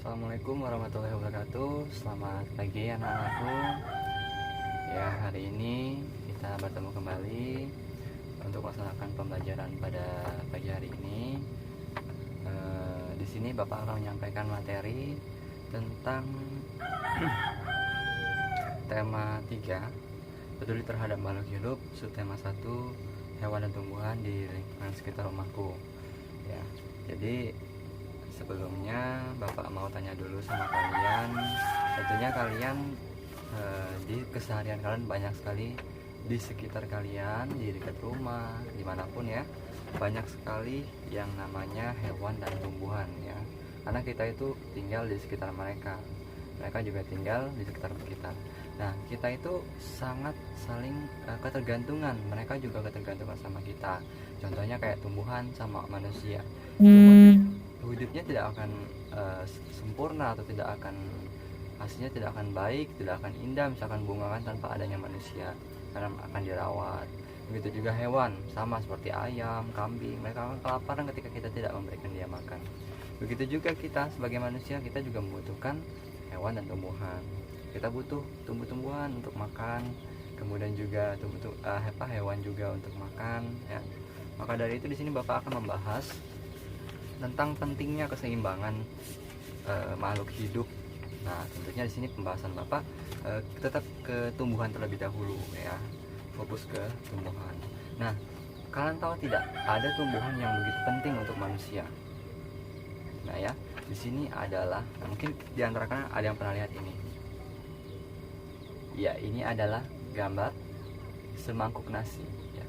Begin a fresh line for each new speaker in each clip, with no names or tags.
Assalamualaikum warahmatullahi wabarakatuh. Selamat pagi anak-anakku. Ya, hari ini kita bertemu kembali untuk melaksanakan pembelajaran pada pagi hari ini. Di sini Bapak akan menyampaikan materi tentang tema 3, peduli terhadap makhluk hidup, subtema 1, hewan dan tumbuhan di lingkungan sekitar rumahku. Ya, jadi sebelumnya Bapak mau tanya dulu sama kalian. Tentunya kalian di keseharian kalian banyak sekali di sekitar kalian, di dekat rumah, dimanapun ya, banyak sekali yang namanya hewan dan tumbuhan ya. Karena kita itu tinggal di sekitar mereka, mereka juga tinggal di sekitar kita. Nah, kita itu sangat saling ketergantungan, mereka juga ketergantungan sama kita. Contohnya kayak tumbuhan sama manusia. Hidupnya tidak akan sempurna atau tidak akan hasilnya tidak akan baik, tidak akan indah misalkan bunga kan tanpa adanya manusia, karena akan dirawat. Begitu juga hewan, sama seperti ayam, kambing, mereka akan kelaparan ketika kita tidak memberikan dia makan. Begitu juga kita sebagai manusia, kita juga membutuhkan hewan dan tumbuhan. Kita butuh tumbuh-tumbuhan untuk makan, kemudian juga hewan juga untuk makan ya. Maka dari itu di sini Bapak akan membahas tentang pentingnya keseimbangan makhluk hidup. Nah, tentunya di sini pembahasan Bapak tetap ke tumbuhan terlebih dahulu ya, fokus ke tumbuhan. Nah, kalian tahu tidak, ada tumbuhan yang begitu penting untuk manusia. Nah ya, di sini adalah mungkin di antara kalian ada yang pernah lihat ini. Ya, ini adalah gambar semangkuk nasi ya.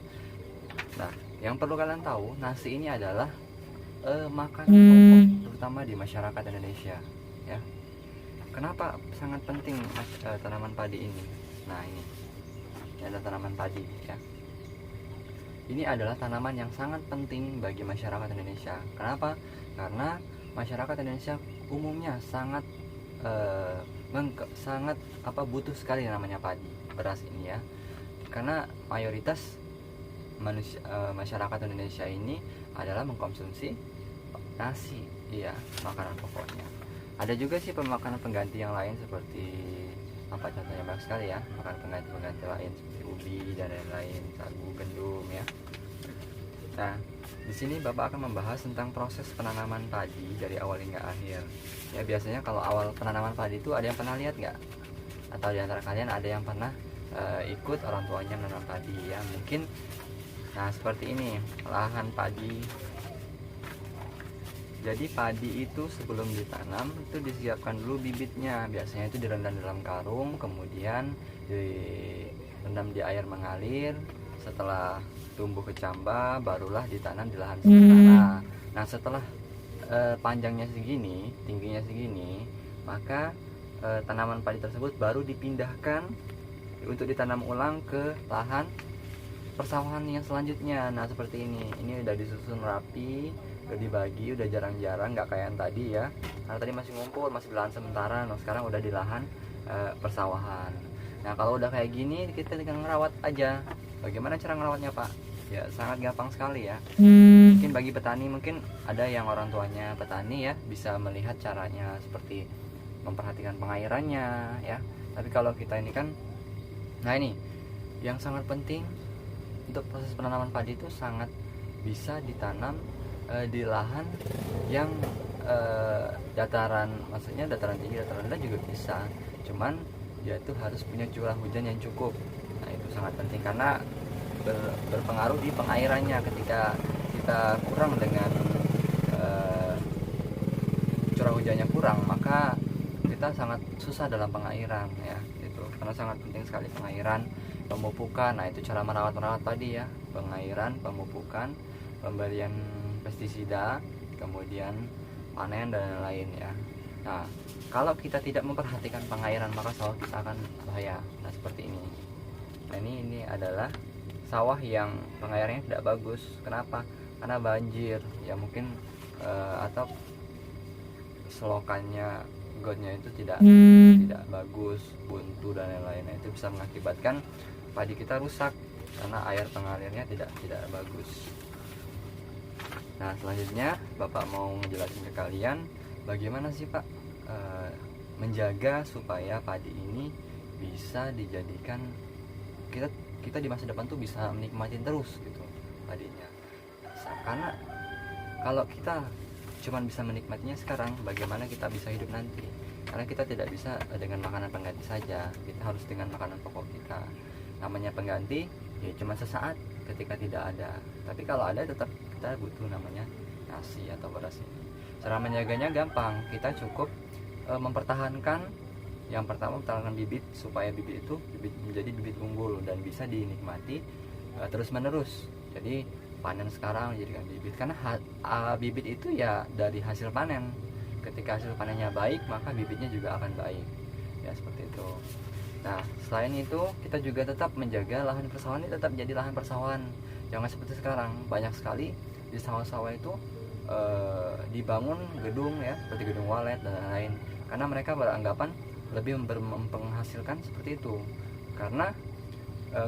Nah, yang perlu kalian tahu, nasi ini adalah makanan pokok terutama di masyarakat Indonesia ya. Kenapa sangat penting tanaman padi ini? Nah, ini ada tanaman padi ya. Ini adalah tanaman yang sangat penting bagi masyarakat Indonesia. Kenapa? Karena masyarakat Indonesia umumnya sangat butuh sekali namanya padi, beras ini ya. Karena mayoritas masyarakat Indonesia ini adalah mengkonsumsi nasi, iya, makanan pokoknya. Ada juga sih makanan pengganti yang lain seperti apa contohnya, banyak sekali ya makanan pengganti lain seperti ubi dan lain-lain, sagu, gandum ya. Nah, di sini Bapak akan membahas tentang proses penanaman padi dari awal hingga akhir. Ya, biasanya kalau awal penanaman padi itu ada yang pernah lihat nggak? Atau di antara kalian ada yang pernah ikut orang tuanya menanam padi ya? Mungkin, nah seperti ini lahan padi. Jadi padi itu sebelum ditanam itu disiapkan dulu bibitnya. Biasanya itu direndam dalam karung, kemudian direndam di air mengalir. Setelah tumbuh kecambah, barulah ditanam di lahan sementara. Nah, setelah panjangnya segini, tingginya segini, maka tanaman padi tersebut baru dipindahkan untuk ditanam ulang ke lahan persawahan yang selanjutnya. Nah, seperti ini udah disusun rapi, udah dibagi, udah jarang-jarang, nggak kayak yang tadi ya, karena tadi masih ngumpul, masih di lahan sementara. Nah, sekarang udah di lahan persawahan. Nah, kalau udah kayak gini kita tinggal ngerawat aja. Bagaimana cara ngerawatnya, Pak? Ya, sangat gampang sekali ya. Mungkin bagi petani, mungkin ada yang orang tuanya petani ya, bisa melihat caranya seperti memperhatikan pengairannya ya. Tapi kalau kita ini kan, nah ini yang sangat penting untuk proses penanaman padi itu sangat bisa ditanam di lahan yang dataran, maksudnya dataran tinggi, dataran rendah juga bisa. Cuman dia itu harus punya curah hujan yang cukup. Nah, itu sangat penting karena berpengaruh di pengairannya. Ketika kita kurang dengan curah hujannya kurang, maka kita sangat susah dalam pengairan ya. Itu karena sangat penting sekali pengairan, pemupukan. Nah, itu cara merawat tadi ya, pengairan, pemupukan, pemberian pestisida, kemudian panen dan lain ya. Nah, kalau kita tidak memperhatikan pengairan, maka sawah kita akan bahaya. Nah, seperti ini. Nah, ini adalah sawah yang pengairannya tidak bagus. Kenapa? Karena banjir ya, mungkin atau selokannya, gotnya itu tidak bagus, buntu dan lain-lain. Nah, itu bisa mengakibatkan padi kita rusak karena air pengalirnya tidak bagus. Nah, selanjutnya Bapak mau menjelaskan ke kalian bagaimana sih Pak menjaga supaya padi ini bisa dijadikan kita di masa depan tuh bisa menikmatin terus gitu padinya. Karena kalau kita cuman bisa menikmatinya sekarang, bagaimana kita bisa hidup nanti? Karena kita tidak bisa dengan makanan pengganti saja, kita harus dengan makanan pokok kita. Namanya pengganti ya cuma sesaat ketika tidak ada, tapi kalau ada tetap kita butuh namanya nasi atau beras ini. Cara menjaganya gampang, kita cukup mempertahankan. Yang pertama, mempertahankan bibit supaya bibit itu menjadi bibit unggul dan bisa dinikmati terus menerus. Jadi panen sekarang jadikan bibit, karena bibit itu ya dari hasil panen. Ketika hasil panennya baik, maka bibitnya juga akan baik, ya seperti itu. Nah, selain itu kita juga tetap menjaga lahan persawahan ini tetap jadi lahan persawahan. Jangan seperti sekarang, banyak sekali di sawah-sawah itu dibangun gedung ya, seperti gedung walet dan lain-lain, karena mereka beranggapan lebih menghasilkan seperti itu. Karena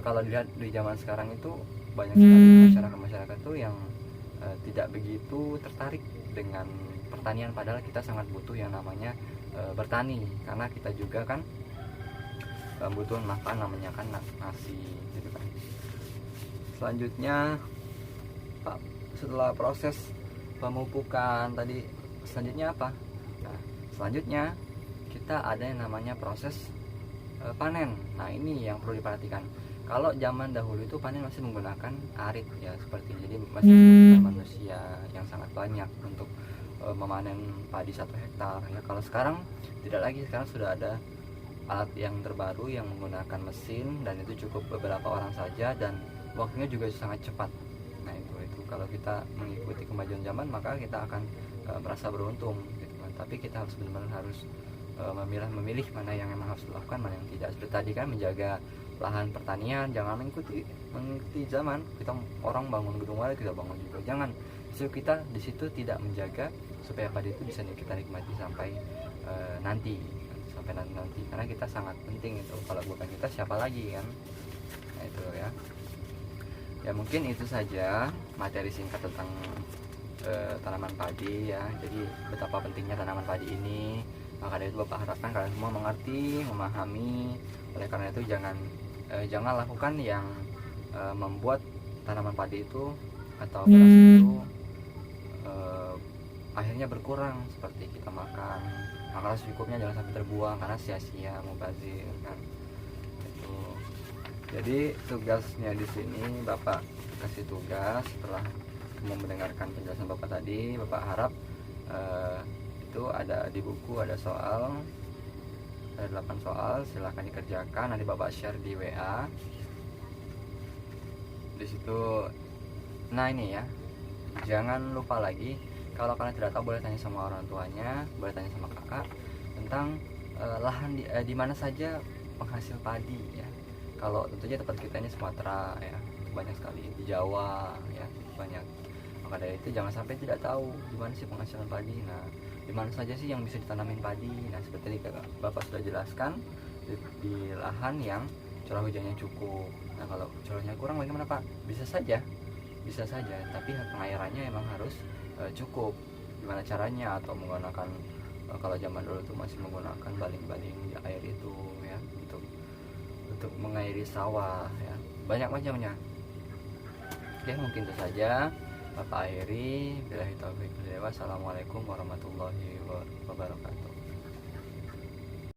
kalau dilihat di zaman sekarang itu banyak sekali masyarakat tuh yang tidak begitu tertarik dengan pertanian, padahal kita sangat butuh yang namanya bertani, karena kita juga kan butuh makan, namanya kan nasi gitu kan. Selanjutnya setelah proses pemupukan tadi, selanjutnya apa? Nah, selanjutnya kita ada yang namanya proses panen. Nah, ini yang perlu diperhatikan. Kalau zaman dahulu itu panen masih menggunakan arit ya, seperti jadi masih membutuhkan manusia yang sangat banyak untuk memanen padi 1 hektar ya. Kalau sekarang tidak lagi, sekarang sudah ada alat yang terbaru yang menggunakan mesin, dan itu cukup beberapa orang saja dan waktunya juga sangat cepat. Nah, itu kalau kita mengikuti kemajuan zaman, maka kita akan merasa beruntung gitu kan. Tapi kita harus benar-benar harus memilih mana yang memang harus dilakukan, mana yang tidak. Seperti tadi kan, menjaga lahan pertanian, jangan mengikuti zaman. Kita orang bangun gedung walet, kita bangun juga jangan. Justru kita di situ tidak menjaga supaya padi itu bisa kita nikmati sampai nanti, karena kita sangat penting itu. Kalau bukan kita, siapa lagi kan? Nah, itu ya. Ya mungkin itu saja materi singkat tentang tanaman padi ya. Jadi betapa pentingnya tanaman padi ini. Maka dari itu Bapak harapkan kalian semua mengerti, memahami. Oleh karena itu jangan lakukan yang membuat tanaman padi itu atau beras itu akhirnya berkurang, seperti kita makan secukupnya, jangan sampai terbuang karena sia-sia, mubazir kan. Itu. Jadi tugasnya di sini Bapak kasih tugas setelah mendengarkan penjelasan Bapak tadi. Bapak harap itu ada di buku, ada soal, ada 8 soal, silahkan dikerjakan. Nanti Bapak share di WA di situ. Nah, ini ya, jangan lupa lagi, kalau kalian tidak tahu boleh tanya sama orang tuanya, boleh tanya sama kakak tentang lahan di mana saja penghasil padi ya. Kalau tentunya tempat kita ini Sumatera ya, banyak sekali, di Jawa ya banyak. Maka dari itu jangan sampai tidak tahu di mana sih penghasilan padi. Nah, di mana saja sih yang bisa ditanamin padi. Nah, seperti tadi Bapak sudah jelaskan, di lahan yang curah hujannya cukup. Nah, kalau curahnya kurang bagaimana Pak? Bisa saja, tapi pengairannya emang harus cukup. Gimana caranya? Atau menggunakan kalau zaman dulu tuh masih menggunakan baling-baling di air itu ya, untuk mengairi sawah ya, banyak macamnya. Oke, mungkin itu saja Bapak akhiri. Billahi taufiq wal hidayah. Wassalamualaikum warahmatullahi wabarakatuh.